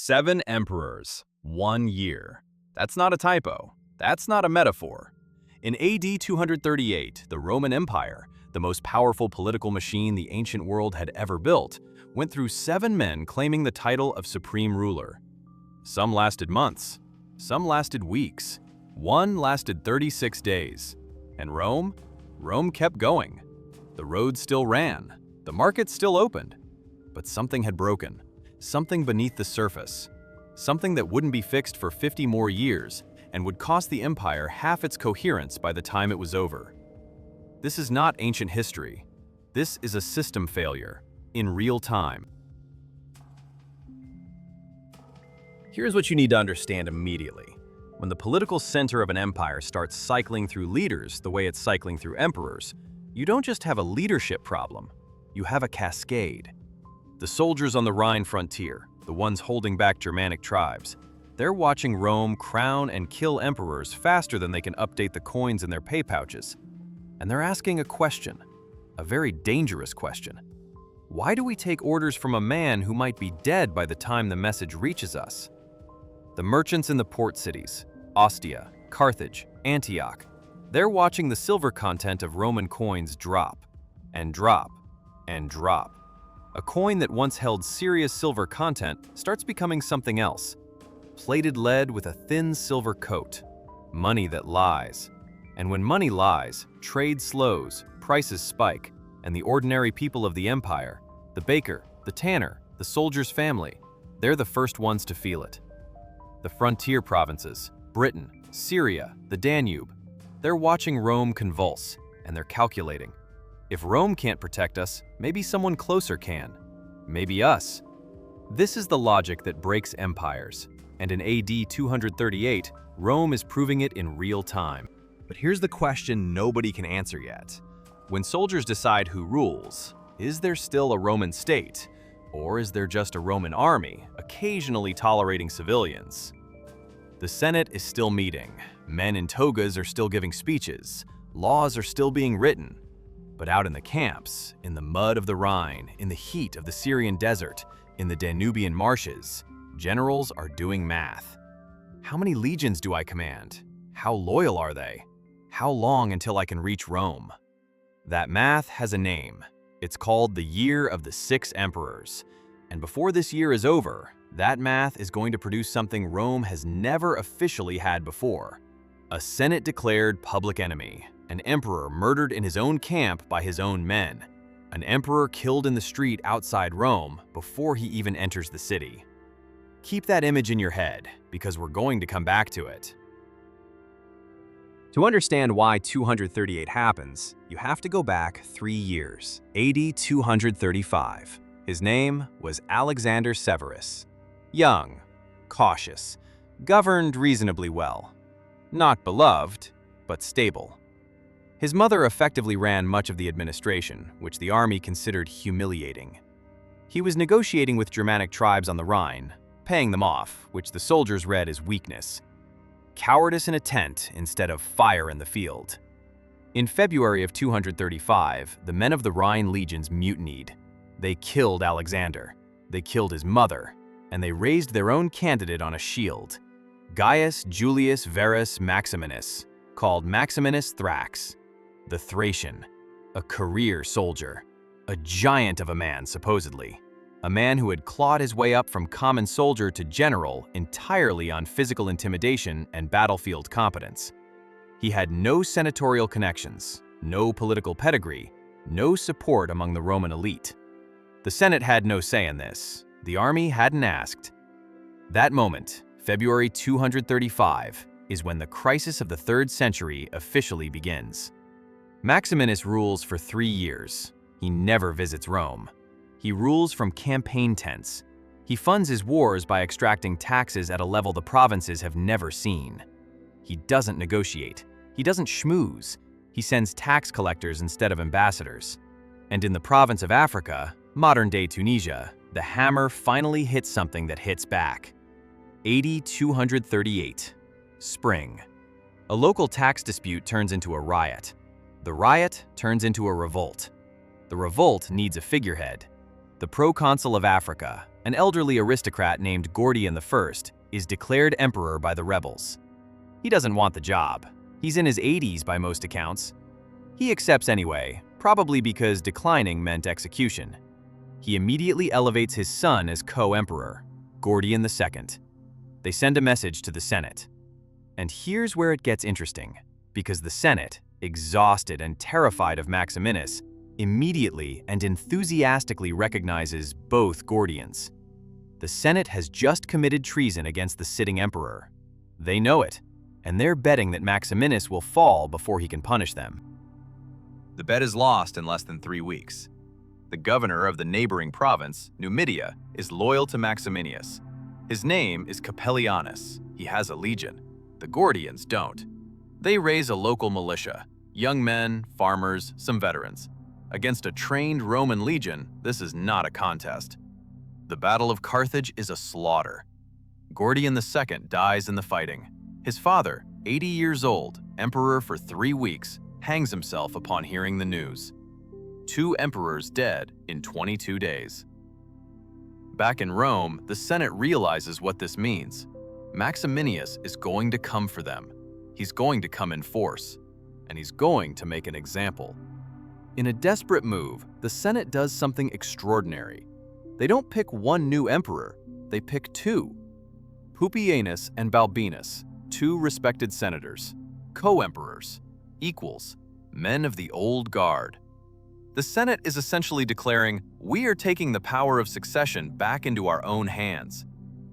7 emperors, 1 year. That's not a typo. That's not a metaphor. In AD 238, the Roman Empire, the most powerful political machine the ancient world had ever built, went through 7 men claiming the title of supreme ruler. Some lasted months, some lasted weeks, one lasted 36 days. And Rome? Rome kept going. The roads still ran, the markets still opened. But something had broken, something beneath the surface, something that wouldn't be fixed for 50 more years and would cost the empire half its coherence by the time it was over. This is not ancient history. This is a system failure, in real time. Here's what you need to understand immediately. When the political center of an empire starts cycling through leaders the way it's cycling through emperors, you don't just have a leadership problem, you have a cascade. The soldiers on the Rhine frontier, the ones holding back Germanic tribes, they're watching Rome crown and kill emperors faster than they can update the coins in their pay pouches. And they're asking a question, a very dangerous question. Why do we take orders from a man who might be dead by the time the message reaches us? The merchants in the port cities, Ostia, Carthage, Antioch, they're watching the silver content of Roman coins drop, and drop, and drop. A coin that once held serious silver content starts becoming something else. Plated lead with a thin silver coat. Money that lies. And when money lies, trade slows, prices spike, and the ordinary people of the empire, the baker, the tanner, the soldier's family, they're the first ones to feel it. The frontier provinces, Britain, Syria, the Danube, they're watching Rome convulse, and they're calculating. If Rome can't protect us, maybe someone closer can. Maybe us. This is the logic that breaks empires, and in AD 238, Rome is proving it in real time. But here's the question nobody can answer yet. When soldiers decide who rules, is there still a Roman state? Or is there just a Roman army, occasionally tolerating civilians? The Senate is still meeting. Men in togas are still giving speeches. Laws are still being written. But out in the camps, in the mud of the Rhine, in the heat of the Syrian desert, in the Danubian marshes, generals are doing math. How many legions do I command? How loyal are they? How long until I can reach Rome? That math has a name. It's called the Year of the 6 Emperors. And before this year is over, that math is going to produce something Rome has never officially had before. A Senate-declared public enemy. An emperor murdered in his own camp by his own men. An emperor killed in the street outside Rome before he even enters the city. Keep that image in your head, because we're going to come back to it. To understand why 238 happens, you have to go back 3 years, AD 235. His name was Alexander Severus. Young, cautious, governed reasonably well. Not beloved, but stable. His mother effectively ran much of the administration, which the army considered humiliating. He was negotiating with Germanic tribes on the Rhine, paying them off, which the soldiers read as weakness. Cowardice in a tent instead of fire in the field. In February of 235, the men of the Rhine legions mutinied. They killed Alexander, they killed his mother, and they raised their own candidate on a shield, Gaius Julius Verus Maximinus, called Maximinus Thrax, the Thracian, a career soldier, a giant of a man supposedly, a man who had clawed his way up from common soldier to general entirely on physical intimidation and battlefield competence. He had no senatorial connections, no political pedigree, no support among the Roman elite. The Senate had no say in this. The army hadn't asked. That moment, February 235, is when the crisis of the 3rd century officially begins. Maximinus rules for 3 years. He never visits Rome. He rules from campaign tents. He funds his wars by extracting taxes at a level the provinces have never seen. He doesn't negotiate. He doesn't schmooze. He sends tax collectors instead of ambassadors. And in the province of Africa, modern-day Tunisia, the hammer finally hits something that hits back. AD 238. Spring. A local tax dispute turns into a riot. The riot turns into a revolt. The revolt needs a figurehead. The proconsul of Africa, An elderly aristocrat named Gordian I is declared emperor by the rebels. He doesn't want the job. He's in his 80s by most accounts. He accepts anyway, probably because declining meant execution. He immediately elevates his son as co-emperor, Gordian II. They send a message to the Senate. And here's where it gets interesting, because the Senate, exhausted and terrified of Maximinus, immediately and enthusiastically recognizes both Gordians. The Senate has just committed treason against the sitting emperor. They know it, and they're betting that Maximinus will fall before he can punish them. The bet is lost in less than 3 weeks. The governor of the neighboring province, Numidia, is loyal to Maximinus. His name is Capellianus. He has a legion. The Gordians don't. They raise a local militia, young men, farmers, some veterans. Against a trained Roman legion, this is not a contest. The Battle of Carthage is a slaughter. Gordian II dies in the fighting. His father, 80 years old, emperor for 3 weeks, hangs himself upon hearing the news. 2 emperors dead in 22 days. Back in Rome, the Senate realizes what this means. Maximinus is going to come for them. He's going to come in force, and he's going to make an example. In a desperate move, the Senate does something extraordinary. They don't pick one new emperor, they pick 2. Pupienus and Balbinus, 2 respected senators, co-emperors, equals, men of the old guard. The Senate is essentially declaring, we are taking the power of succession back into our own hands.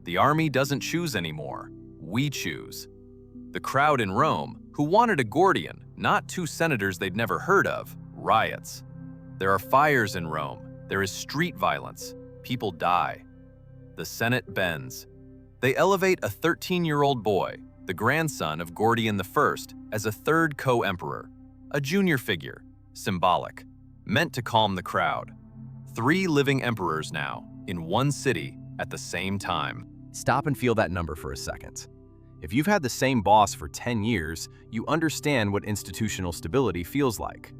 The army doesn't choose anymore, we choose. The crowd in Rome, who wanted a Gordian, not 2 senators they'd never heard of, riots. There are fires in Rome, there is street violence, people die. The Senate bends. They elevate a 13-year-old boy, the grandson of Gordian I, as a 3rd co-emperor, a junior figure, symbolic, meant to calm the crowd. 3 living emperors now, in one city, at the same time. Stop and feel that number for a second. If you've had the same boss for 10 years, you understand what institutional stability feels like.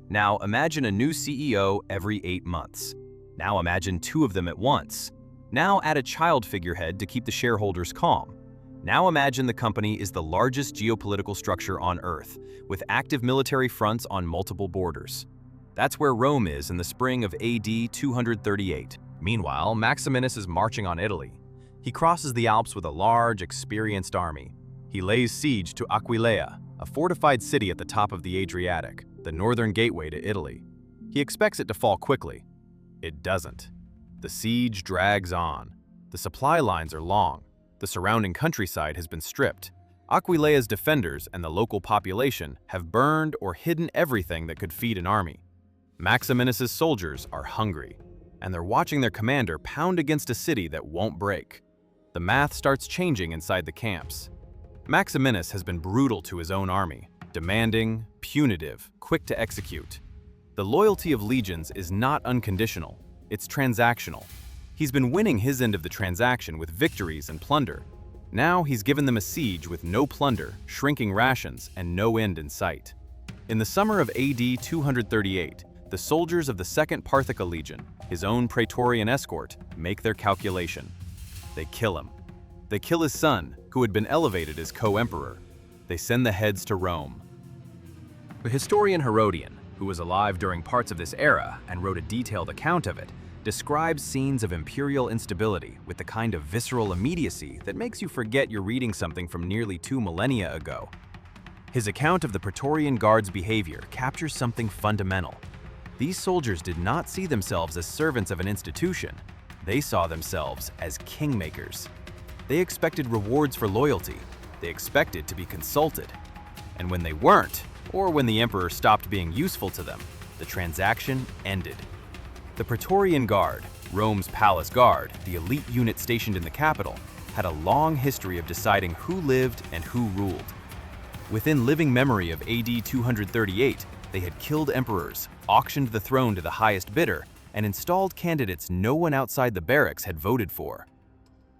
Now imagine a new CEO every 8 months. Now imagine 2 of them at once. Now add a child figurehead to keep the shareholders calm. Now imagine the company is the largest geopolitical structure on Earth, with active military fronts on multiple borders. That's where Rome is in the spring of AD 238. Meanwhile, Maximinus is marching on Italy. He crosses the Alps with a large, experienced army. He lays siege to Aquileia, a fortified city at the top of the Adriatic, the northern gateway to Italy. He expects it to fall quickly. It doesn't. The siege drags on. The supply lines are long. The surrounding countryside has been stripped. Aquileia's defenders and the local population have burned or hidden everything that could feed an army. Maximinus's soldiers are hungry, and they're watching their commander pound against a city that won't break. The math starts changing inside the camps. Maximinus has been brutal to his own army, demanding, punitive, quick to execute. The loyalty of legions is not unconditional, it's transactional. He's been winning his end of the transaction with victories and plunder. Now he's given them a siege with no plunder, shrinking rations, and no end in sight. In the summer of AD 238, the soldiers of the 2nd Parthica Legion, his own Praetorian escort, make their calculation. They kill him. They kill his son, who had been elevated as co-emperor. They send the heads to Rome. The historian Herodian, who was alive during parts of this era and wrote a detailed account of it, describes scenes of imperial instability with the kind of visceral immediacy that makes you forget you're reading something from nearly 2 millennia ago. His account of the Praetorian Guard's behavior captures something fundamental. These soldiers did not see themselves as servants of an institution. They saw themselves as kingmakers. They expected rewards for loyalty. They expected to be consulted. And when they weren't, or when the emperor stopped being useful to them, the transaction ended. The Praetorian Guard, Rome's palace guard, the elite unit stationed in the capital, had a long history of deciding who lived and who ruled. Within living memory of AD 238, they had killed emperors, auctioned the throne to the highest bidder, and installed candidates no one outside the barracks had voted for.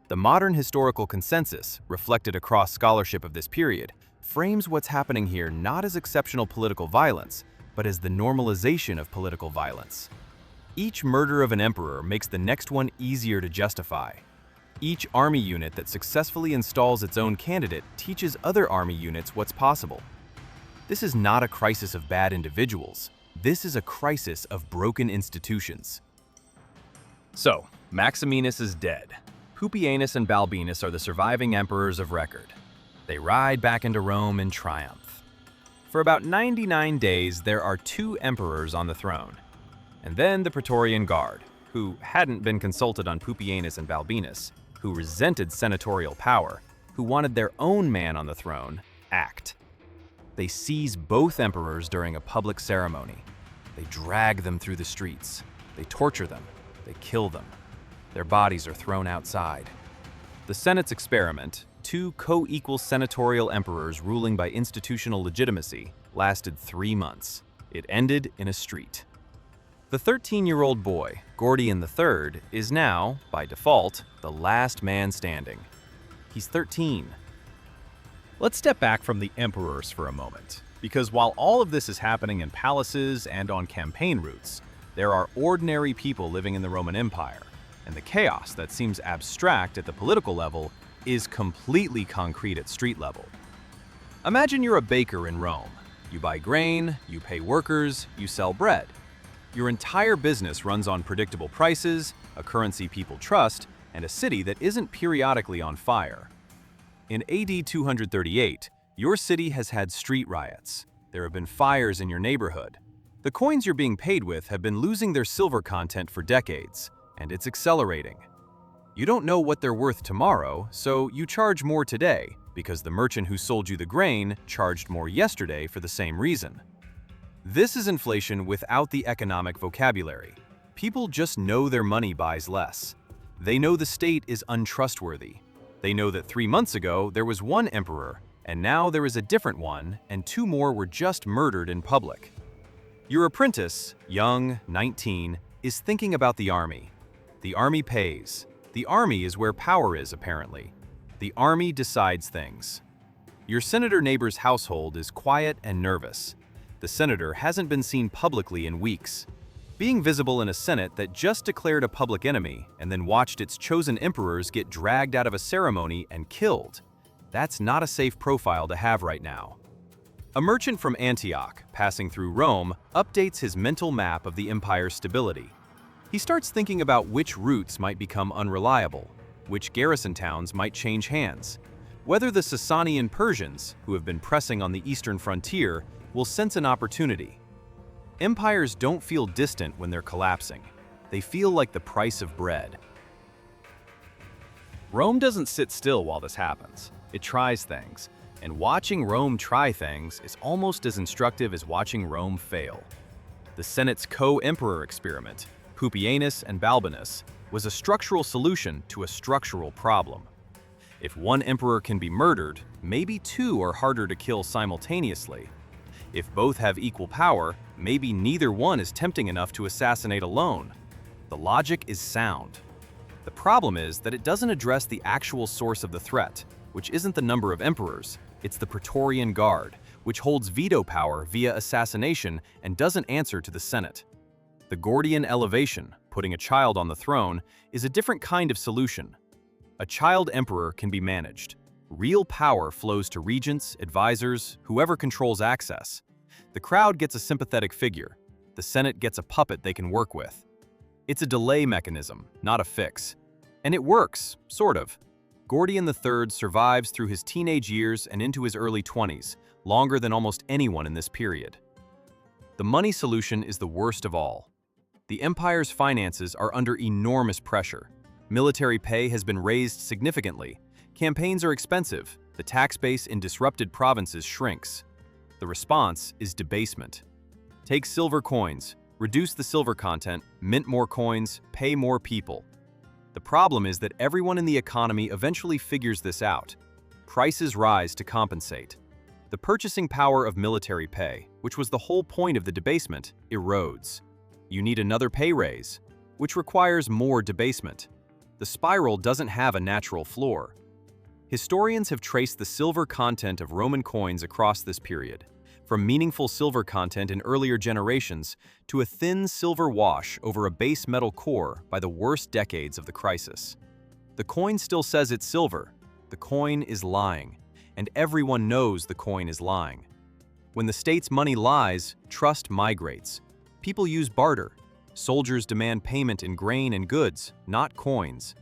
The modern historical consensus, reflected across scholarship of this period, frames what's happening here not as exceptional political violence, but as the normalization of political violence. Each murder of an emperor makes the next one easier to justify. Each army unit that successfully installs its own candidate teaches other army units what's possible. This is not a crisis of bad individuals. This is a crisis of broken institutions. So, Maximinus is dead. Pupienus and Balbinus are the surviving emperors of record. They ride back into Rome in triumph. For about 99 days, there are 2 emperors on the throne. And then the Praetorian Guard, who hadn't been consulted on Pupienus and Balbinus, who resented senatorial power, who wanted their own man on the throne, act. They seize both emperors during a public ceremony. They drag them through the streets. They torture them. They kill them. Their bodies are thrown outside. The Senate's experiment, 2 co-equal senatorial emperors ruling by institutional legitimacy, lasted 3 months. It ended in a street. The 13-year-old boy, Gordian III, is now, by default, the last man standing. He's 13. Let's step back from the emperors for a moment, because while all of this is happening in palaces and on campaign routes, there are ordinary people living in the Roman Empire, and the chaos that seems abstract at the political level is completely concrete at street level. Imagine you're a baker in Rome. You buy grain, you pay workers, you sell bread. Your entire business runs on predictable prices, a currency people trust, and a city that isn't periodically on fire. In AD 238, your city has had street riots. There have been fires in your neighborhood. The coins you're being paid with have been losing their silver content for decades, and it's accelerating. You don't know what they're worth tomorrow, so you charge more today, because the merchant who sold you the grain charged more yesterday for the same reason. This is inflation without the economic vocabulary. People just know their money buys less. They know the state is untrustworthy. They know that 3 months ago there was one emperor, and now there is a different one, and 2 more were just murdered in public. Your apprentice, young, 19, is thinking about the army. The army pays. The army is where power is, apparently. The army decides things. Your senator neighbor's household is quiet and nervous. The senator hasn't been seen publicly in weeks. Being visible in a Senate that just declared a public enemy and then watched its chosen emperors get dragged out of a ceremony and killed, that's not a safe profile to have right now. A merchant from Antioch, passing through Rome, updates his mental map of the empire's stability. He starts thinking about which routes might become unreliable, which garrison towns might change hands, whether the Sasanian Persians, who have been pressing on the eastern frontier, will sense an opportunity. Empires don't feel distant when they're collapsing. They feel like the price of bread. Rome doesn't sit still while this happens. It tries things, and watching Rome try things is almost as instructive as watching Rome fail. The Senate's co-emperor experiment, Pupienus and Balbinus, was a structural solution to a structural problem. If one emperor can be murdered, maybe 2 are harder to kill simultaneously. If both have equal power, maybe neither one is tempting enough to assassinate alone. The logic is sound. The problem is that it doesn't address the actual source of the threat, which isn't the number of emperors, it's the Praetorian Guard, which holds veto power via assassination and doesn't answer to the Senate. The Gordian elevation, putting a child on the throne, is a different kind of solution. A child emperor can be managed. Real power flows to regents, advisors, whoever controls access. The crowd gets a sympathetic figure. The Senate gets a puppet they can work with. It's a delay mechanism, not a fix. And it works, sort of. Gordian III survives through his teenage years and into his early 20s, longer than almost anyone in this period. The money solution is the worst of all. The empire's finances are under enormous pressure. Military pay has been raised significantly. Campaigns are expensive. The tax base in disrupted provinces shrinks. The response is debasement. Take silver coins, reduce the silver content, mint more coins, pay more people. The problem is that everyone in the economy eventually figures this out. Prices rise to compensate. The purchasing power of military pay, which was the whole point of the debasement, erodes. You need another pay raise, which requires more debasement. The spiral doesn't have a natural floor. Historians have traced the silver content of Roman coins across this period. from meaningful silver content in earlier generations to a thin silver wash over a base metal core by the worst decades of the crisis. The coin still says it's silver. The coin is lying, and everyone knows the coin is lying. When the state's money lies, trust migrates. People use barter. Soldiers demand payment in grain and goods, not coins.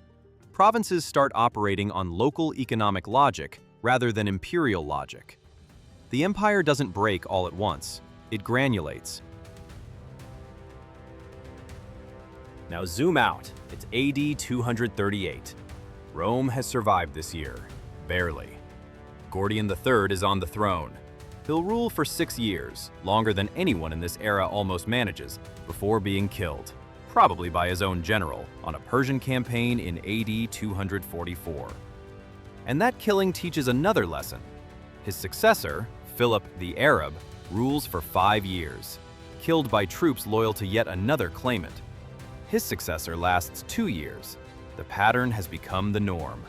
Provinces start operating on local economic logic rather than imperial logic. The empire doesn't break all at once. It granulates. Now zoom out. It's AD 238. Rome has survived this year. Barely. Gordian III is on the throne. He'll rule for 6 years, longer than anyone in this era almost manages, before being killed, probably by his own general, on a Persian campaign in AD 244. And that killing teaches another lesson. His successor, Philip the Arab, rules for 5 years, killed by troops loyal to yet another claimant. His successor lasts 2 years. The pattern has become the norm.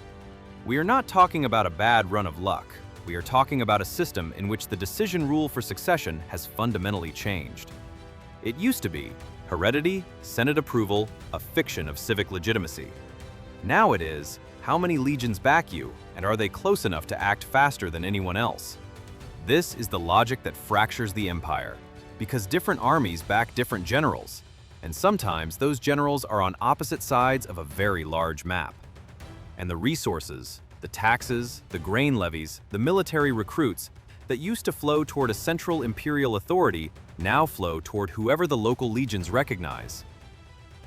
We are not talking about a bad run of luck. We are talking about a system in which the decision rule for succession has fundamentally changed. It used to be heredity, Senate approval, a fiction of civic legitimacy. Now it is, how many legions back you, and are they close enough to act faster than anyone else? This is the logic that fractures the empire, because different armies back different generals, and sometimes those generals are on opposite sides of a very large map. And the resources, the taxes, the grain levies, the military recruits that used to flow toward a central imperial authority now flow toward whoever the local legions recognize.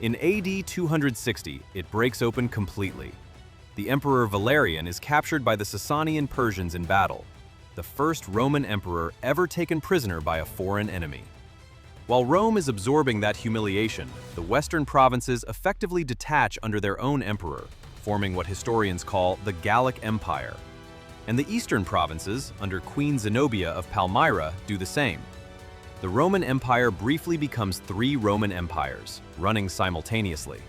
In AD 260, it breaks open completely. The Emperor Valerian is captured by the Sasanian Persians in battle, the first Roman emperor ever taken prisoner by a foreign enemy. While Rome is absorbing that humiliation, the western provinces effectively detach under their own emperor, forming what historians call the Gallic Empire. And the eastern provinces, under Queen Zenobia of Palmyra, do the same. The Roman Empire briefly becomes 3 Roman empires, running simultaneously.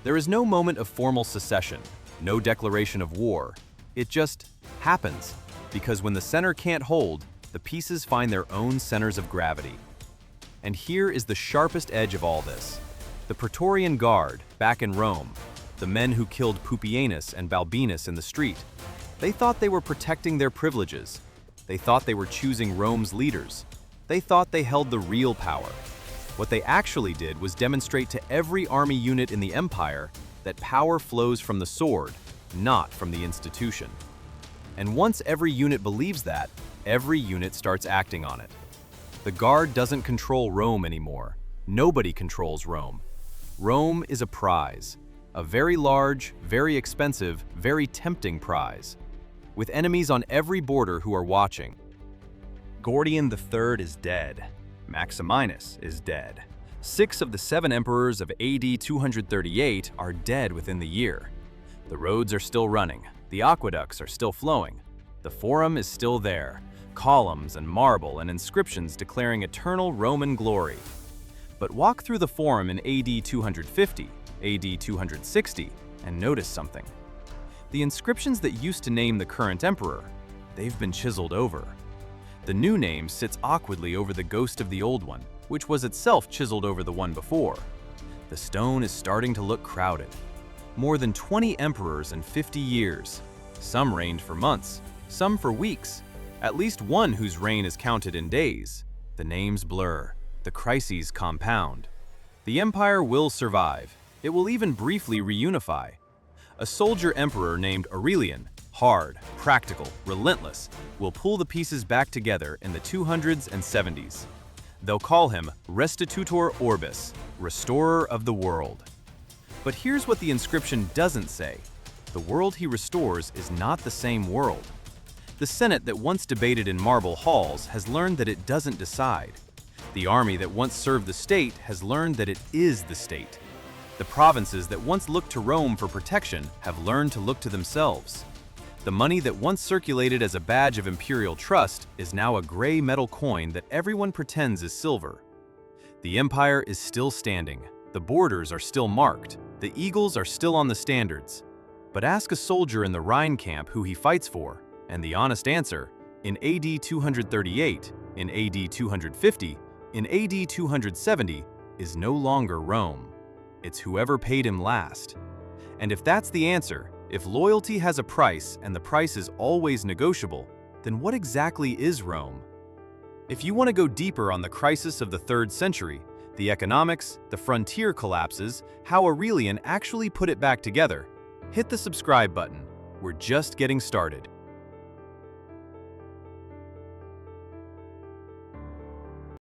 There is no moment of formal secession, no declaration of war. It just happens, because when the center can't hold, the pieces find their own centers of gravity. And here is the sharpest edge of all this. The Praetorian Guard, back in Rome, the men who killed Pupienus and Balbinus in the street, they thought they were protecting their privileges. They thought they were choosing Rome's leaders. They thought they held the real power. What they actually did was demonstrate to every army unit in the empire that power flows from the sword, not from the institution. And once every unit believes that, every unit starts acting on it. The Guard doesn't control Rome anymore. Nobody controls Rome. Rome is a prize, a very large, very expensive, very tempting prize, with enemies on every border who are watching. Gordian III is dead. Maximinus is dead. 6 of the 7 emperors of AD 238 are dead within the year. The roads are still running. The aqueducts are still flowing. The forum is still there. Columns and marble and inscriptions declaring eternal Roman glory. But walk through the forum in AD 250, AD 260, and notice something. The inscriptions that used to name the current emperor, they've been chiseled over. The new name sits awkwardly over the ghost of the old one, which was itself chiseled over the one before. The stone is starting to look crowded. More than 20 emperors in 50 years. Some reigned for months, some for weeks. At least one whose reign is counted in days. The names blur. The crises compound. The empire will survive. It will even briefly reunify. A soldier emperor named Aurelian, hard, practical, relentless, will pull the pieces back together in the 200s and 70s. They'll call him Restitutor Orbis, restorer of the world. But here's what the inscription doesn't say. The world he restores is not the same world. The Senate that once debated in marble halls has learned that it doesn't decide. The army that once served the state has learned that it is the state. The provinces that once looked to Rome for protection have learned to look to themselves. The money that once circulated as a badge of imperial trust is now a gray metal coin that everyone pretends is silver. The empire is still standing. The borders are still marked. The eagles are still on the standards. But ask a soldier in the Rhine camp who he fights for, and the honest answer, in AD 238, in AD 250, in AD 270, is no longer Rome. It's whoever paid him last. And if that's the answer, if loyalty has a price and the price is always negotiable, then what exactly is Rome? If you want to go deeper on the crisis of the 3rd century, the economics, the frontier collapses, how Aurelian actually put it back together, hit the subscribe button. We're just getting started.